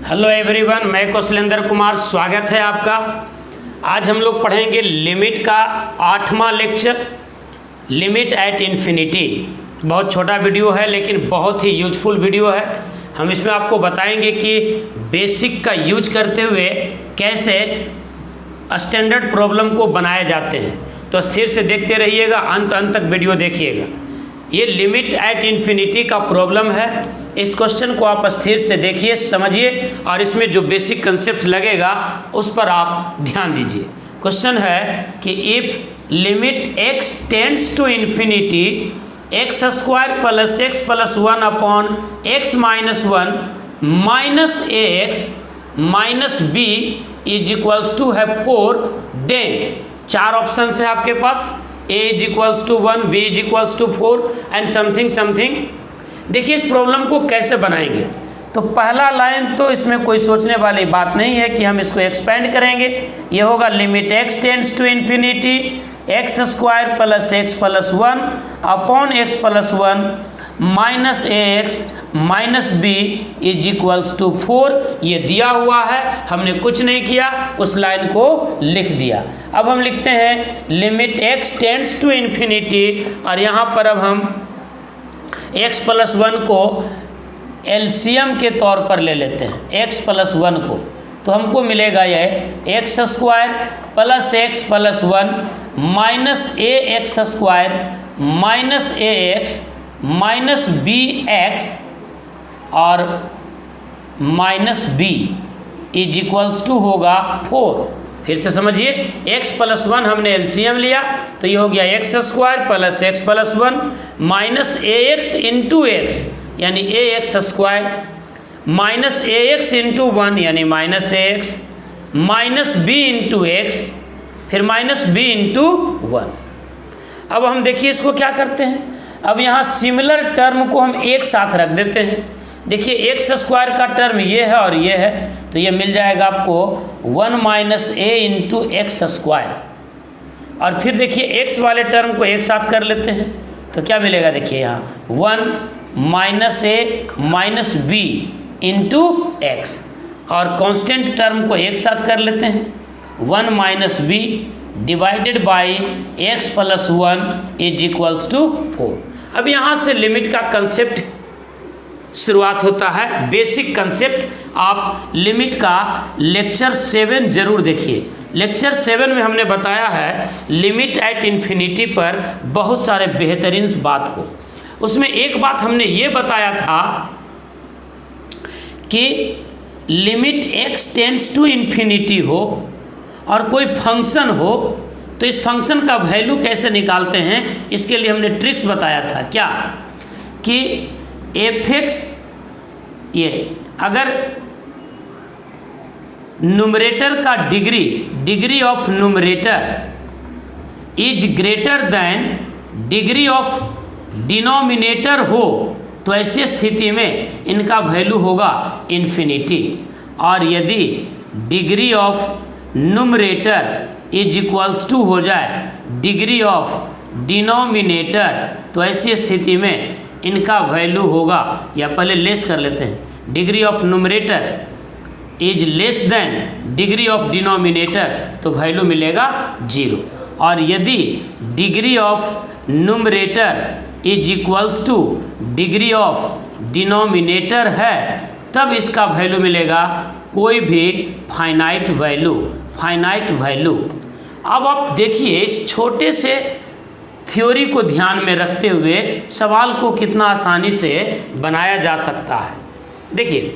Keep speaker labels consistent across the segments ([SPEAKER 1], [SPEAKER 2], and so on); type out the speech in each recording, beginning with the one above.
[SPEAKER 1] Hello everyone, मैं कौशलेंद्र कुमार, स्वागत है आपका। आज हम लोग पढ़ेंगे लिमिट का 8वां लेक्चर, लिमिट एट इन्फिनिटी। बहुत छोटा वीडियो है लेकिन बहुत ही यूजफुल वीडियो है। हम इसमें आपको बताएंगे कि बेसिक का यूज करते हुए कैसे स्टैंडर्ड प्रॉब्लम को बनाए जाते हैं। तो स्थिर से देखते रहिएगा, अंत तक वीडियो देखिएगा। ये लिमिट एट इन्फिनिटी का प्रॉब्लम है। इस क्वेश्चन को आप स्थिर से देखिए, समझिए और इसमें जो बेसिक कंसेप्ट लगेगा उस पर आप ध्यान दीजिए। क्वेश्चन है कि if limit x tends to infinity x square plus x plus 1 upon x minus 1 minus a x minus B is equals to है 4, देन 4 ऑप्शन है आपके पास, a is equals to 1, b is equals to 4 and something something. देखिए इस problem को कैसे बनाएंगे। तो पहला लाइन तो इसमें कोई सोचने वाली बात नहीं है कि हम इसको एक्सपेंड करेंगे। ये होगा limit x tends to infinity x square plus x plus 1 upon x plus 1 minus a x minus B is equals to 4। ये दिया हुआ है, हमने कुछ नहीं किया, उस लाइन को लिख दिया। अब हम लिखते हैं limit x tends to infinity और यहाँ पर अब हम x प्लस 1 को एलसीएम के तौर पर ले लेते हैं, x प्लस 1 को। तो हमको मिलेगा ये x square plus x plus 1 minus a x square minus a x minus b x और minus B is equals to होगा 4। फिर से समझिए, x प्लस 1 हमने एलसीएम लिया तो ये हो गया x square plus x plus 1 minus a x into x यानी a x square minus a x into 1 यानी minus a x minus B into x फिर माइनस बी इंटू 1। अब हम देखिए इसको क्या करते हैं। अब यहाँ सिमिलर टर्म को हम एक साथ रख देते हैं। देखिए एक्स स्क्वायर का टर्म ये है और ये है, तो ये मिल जाएगा आपको 1 माइनस ए इंटू एक्स स्क्वायर। और फिर देखिए एक्स वाले टर्म को एक साथ कर लेते हैं तो क्या मिलेगा, देखिए यहाँ 1 minus A minus B into x. और कांस्टेंट टर्म को एक साथ कर लेते हैं 1 minus B divided by x plus 1 is equals to 4। अब यहाँ से लिमिट का कंसेप्ट शुरुआत होता है, बेसिक कंसेप्ट। आप लिमिट का लेक्चर 7 जरूर देखिए। लेक्चर 7 में हमने बताया है लिमिट एट इन्फिनिटी पर बहुत सारे बेहतरीन बात को। उसमें एक बात हमने ये बताया था कि limit x tends to infinity हो और कोई फंक्शन हो तो इस फंक्शन का वैल्यू कैसे निकालते हैं, इसके लिए हमने ट्रिक्स बताया था। क्या कि f(x) ये अगर न्यूमरेटर का degree of numerator is greater than degree of denominator हो तो ऐसी स्थिति में इनका वैल्यू होगा इन्फिनिटी। और यदि degree of numerator is equals to हो जाए डिग्री ऑफ डिनोमिनेटर तो ऐसी स्थिति में इनका वैल्यू होगा, या पहले लेस कर लेते हैं, degree of numerator is less than degree of denominator तो वैल्यू मिलेगा 0। और यदि degree of numerator is equals to degree of denominator है तब इसका वैल्यू मिलेगा कोई भी फाइनाइट वैल्यू। अब आप देखिए इस छोटे से थ्योरी को ध्यान में रखते हुए सवाल को कितना आसानी से बनाया जा सकता है। देखिए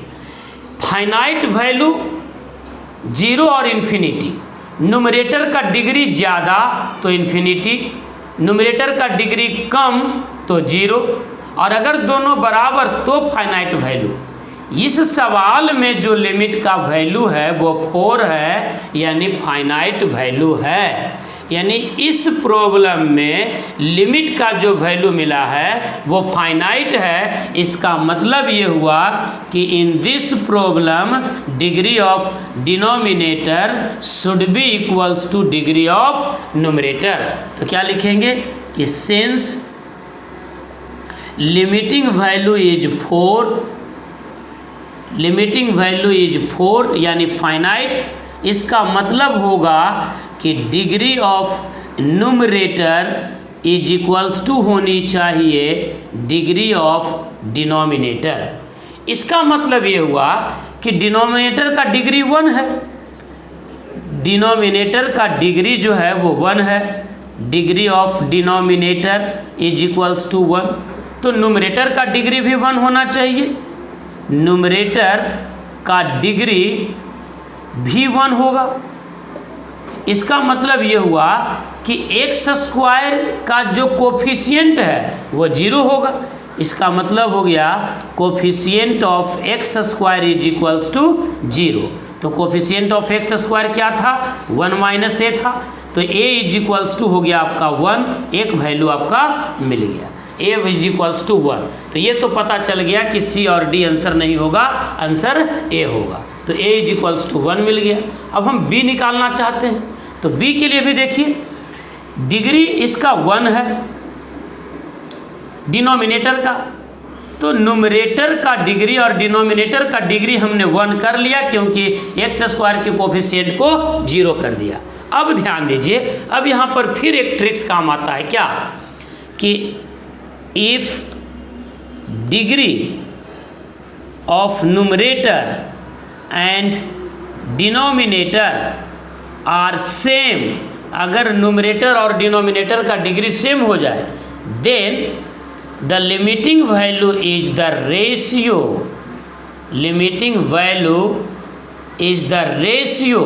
[SPEAKER 1] फाइनाइट वैल्यू 0 और इन्फिनिटी, न्यूमरेटर का डिग्री ज़्यादा तो इन्फिनिटी, न्यूमरेटर का डिग्री कम तो 0 और अगर दोनों बराबर तो फाइनाइट वैल्यू। इस सवाल में जो लिमिट का वैल्यू है वो 4 है यानी फाइनाइट वैल्यू है। यानी इस प्रॉब्लम में लिमिट का जो वैल्यू मिला है वो फाइनाइट है। इसका मतलब ये हुआ कि in this problem degree of denominator should be equals to degree of numerator. तो क्या लिखेंगे कि since limiting value is 4 limiting value is 4 यानी फाइनाइट, इसका मतलब होगा कि degree of numerator is equals to होनी चाहिए डिग्री ऑफ डिनोमिनेटर। इसका मतलब ये हुआ कि डिनोमिनेटर का डिग्री 1 है, डिनोमिनेटर का डिग्री जो है वो 1 है, degree of denominator is equals to 1, तो न्यूमरेटर का डिग्री भी 1 होना चाहिए, न्यूमरेटर का डिग्री भी 1 होगा। इसका मतलब ये हुआ कि एक्स स्क्वायर का जो कोफिशिएंट है वो 0 होगा। इसका मतलब हो गया coefficient of x square is equals to 0। तो कोफिशिएंट ऑफ एक्स स्क्वायर क्या था, 1 माइनस ए था, तो ए इज इक्वल्स टू हो गया आपका 1, एक वैल्यू आपका मिल गया, ए इज इक्वल्स टू 1। तो ये तो पता चल गया कि सी और डी आंसर नहीं होगा, आंसर ए होगा, तो ए इज इक्वल्स टू 1 मिल गया। अब हम बी निकालना चाहते हैं, तो बी के लिए भी देखिए डिग्री इसका 1 है डिनोमिनेटर का, तो न्यूमरेटर का डिग्री और डिनोमिनेटर का डिग्री हमने 1 कर लिया क्योंकि एक्स स्क्वायर के कोफिशिएंट को 0 कर दिया। अब ध्यान दीजिए, अब यहाँ पर फिर एक ट्रिक्स काम आता है क्या, कि if degree of numerator and denominator are same, अगर न्यूमरेटर और डिनोमिनेटर का डिग्री सेम हो जाए, then the limiting value is the ratio, limiting value is the ratio,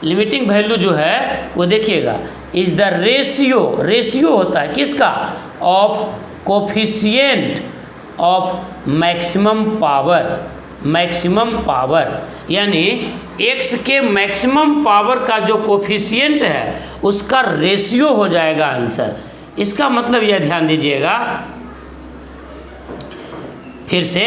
[SPEAKER 1] limiting value जो है वो देखिएगा इज द रेशियो, रेशियो होता है किसका, of coefficient of maximum power, maximum power यानी x के मैक्सिमम पावर का जो कोफिशिएंट है उसका रेशियो हो जाएगा आंसर। इसका मतलब यह ध्यान दीजिएगा, फिर से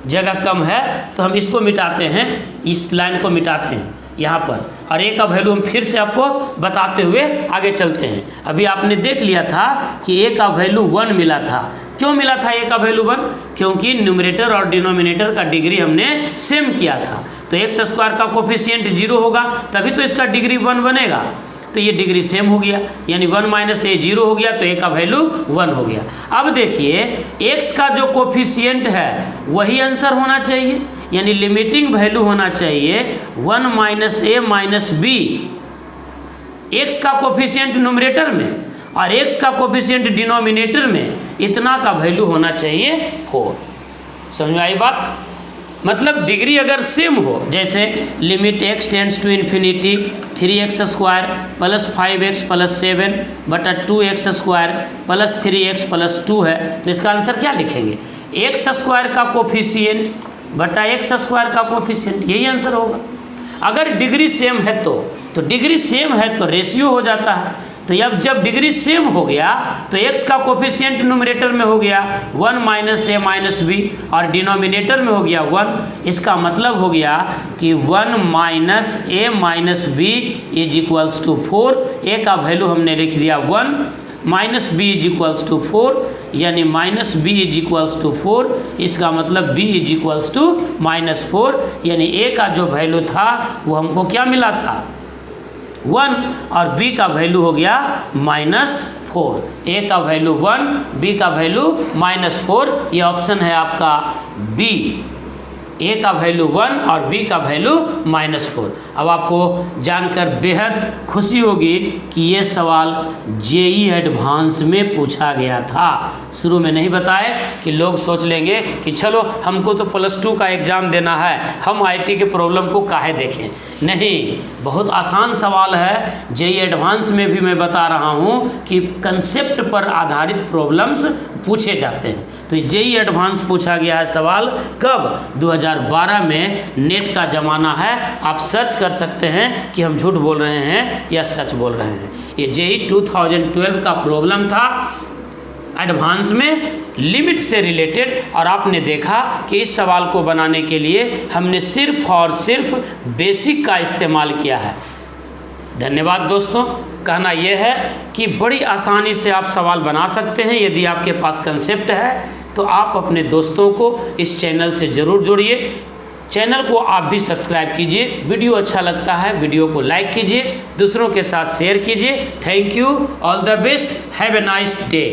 [SPEAKER 1] जगह कम है तो हम इसको मिटाते हैं, इस लाइन को मिटाते हैं यहाँ पर, और ए का वैल्यू हम फिर से आपको बताते हुए आगे चलते हैं। अभी आपने देख लिया था कि ए का वैल्यू 1 मिला था, क्यों मिला था ए का वैल्यू 1, क्योंकि न्यूमरेटर और डिनोमिनेटर का डिग्री हमने सेम किया था, तो एक्स स्क्वायर का कोफिशिएंट 0 होगा तभी तो इसका डिग्री 1 बनेगा, तो ये डिग्री सेम हो गया, यानी 1 माइनस ए 0 हो गया, तो ए का वैल्यू 1 हो गया। अब देखिए एक्स का जो कोफिशिएंट है वही आंसर होना चाहिए, यानी लिमिटिंग वैल्यू होना चाहिए 1 minus A minus b, x का कोफिशिएंट न्यूमरेटर में और एक्स का कोफिशिएंट डिनोमिनेटर में, इतना का वैल्यू होना चाहिए 4। समझ में आई बात, मतलब डिग्री अगर सेम हो, जैसे limit x tends to infinity 3x square plus 5x plus 7 बटा 2x square plus 3x plus 2 है, तो इसका आंसर क्या लिखेंगे, एक्स स्क्वायर का कोफिशिएंट बटा एक्स स्क्वायर का कोफिशिएंट, यही आंसर होगा। अगर डिग्री सेम है तो डिग्री सेम है तो रेशियो हो जाता है, तो अब जब डिग्री सेम हो गया तो x का कोफिशिएंट न्यूमरेटर में हो गया 1 माइनस ए माइनस बी और डिनोमिनेटर में हो गया 1, इसका मतलब हो गया कि 1 minus A minus B is equals to 4, A का वैल्यू हमने लिख दिया 1, minus B is equals to 4, यानी minus B is equals to 4, इसका मतलब B is equals to minus 4, यानी ए का जो वैल्यू था वो हमको क्या मिला था 1 और बी का वैल्यू हो गया -4, ए का वैल्यू 1, बी का वैल्यू -4, ये ऑप्शन है आपका बी, ए का वैल्यू 1 और बी का वैल्यू -4। अब आपको जानकर बेहद खुशी होगी कि ये सवाल जेई एडवांस में पूछा गया था, शुरू में नहीं बताए कि लोग सोच लेंगे कि चलो हमको तो +2 का एग्ज़ाम देना है, हम आईटी के प्रॉब्लम को काहे देखें, नहीं, बहुत आसान सवाल है। जेई एडवांस में भी मैं बता रहा हूँ कि कंसेप्ट पर आधारित प्रॉब्लम्स पूछे जाते हैं, तो जेई एडवांस पूछा गया है सवाल कब, 2012 में, नेट का ज़माना है, आप सर्च कर सकते हैं कि हम झूठ बोल रहे हैं या सच बोल रहे हैं। ये जेई 2012 का प्रॉब्लम था एडवांस में, लिमिट से रिलेटेड, और आपने देखा कि इस सवाल को बनाने के लिए हमने सिर्फ और सिर्फ बेसिक का इस्तेमाल किया है। धन्यवाद दोस्तों। कहना यह है कि बड़ी आसानी से आप सवाल बना सकते हैं यदि आपके पास कंसेप्ट है, तो आप अपने दोस्तों को इस चैनल से ज़रूर जोड़िए। चैनल को आप भी सब्सक्राइब कीजिए। वीडियो अच्छा लगता है वीडियो को लाइक कीजिए, दूसरों के साथ शेयर कीजिए। Thank you, all the best, have a nice day.